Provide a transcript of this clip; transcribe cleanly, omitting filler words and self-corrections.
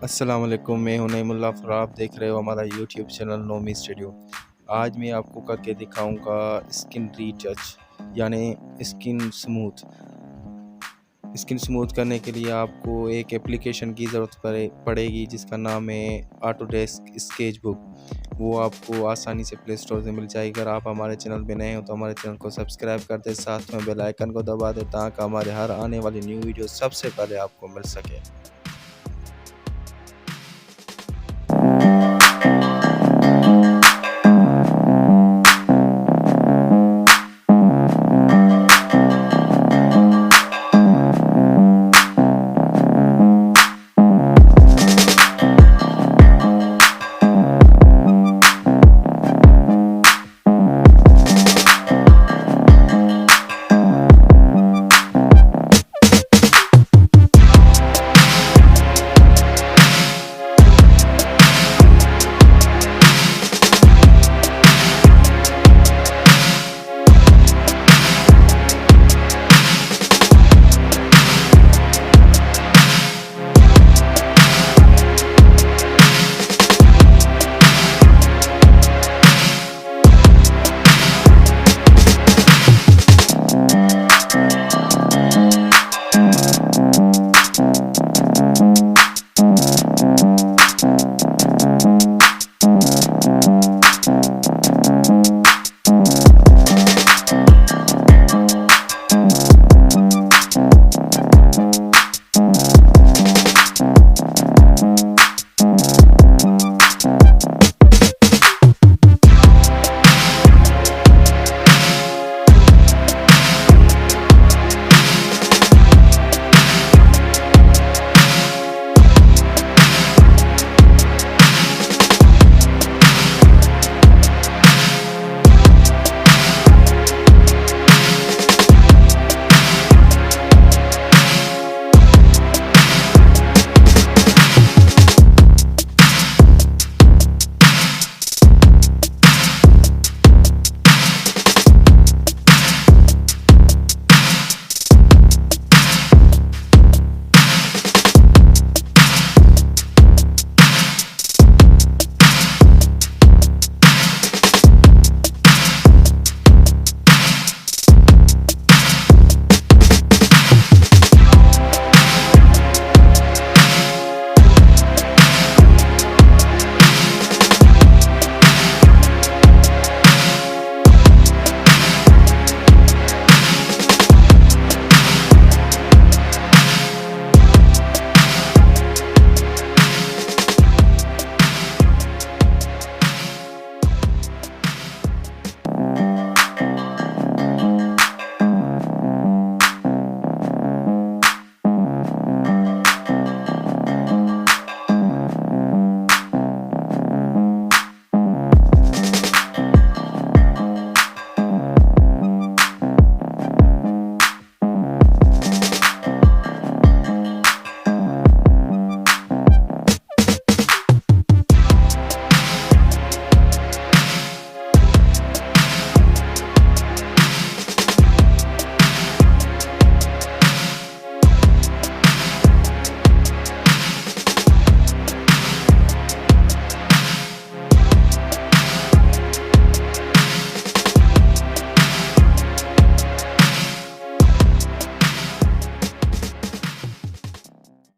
अस्सलाम वालेकुम, मैं हूं नईमुल्लाह और आप देख रहे हो हमारा यूट्यूब चैनल नोमी स्टूडियो। आज मैं आपको करके दिखाऊंगा स्किन रीटच यानी स्किन स्मूथ। स्किन स्मूथ करने के लिए आपको एक एप्लीकेशन की ज़रूरत पड़ेगी जिसका नाम है ऑटोडेस्क स्केचबुक। वो आपको आसानी से प्ले स्टोर से मिल जाएगी। अगर आप हमारे चैनल पे नए हो तो हमारे चैनल को सब्सक्राइब कर दें, साथ में बेल आइकन को दबा दें ताकि हमारे हर आने वाली न्यू वीडियो सबसे पहले आपको मिल सके।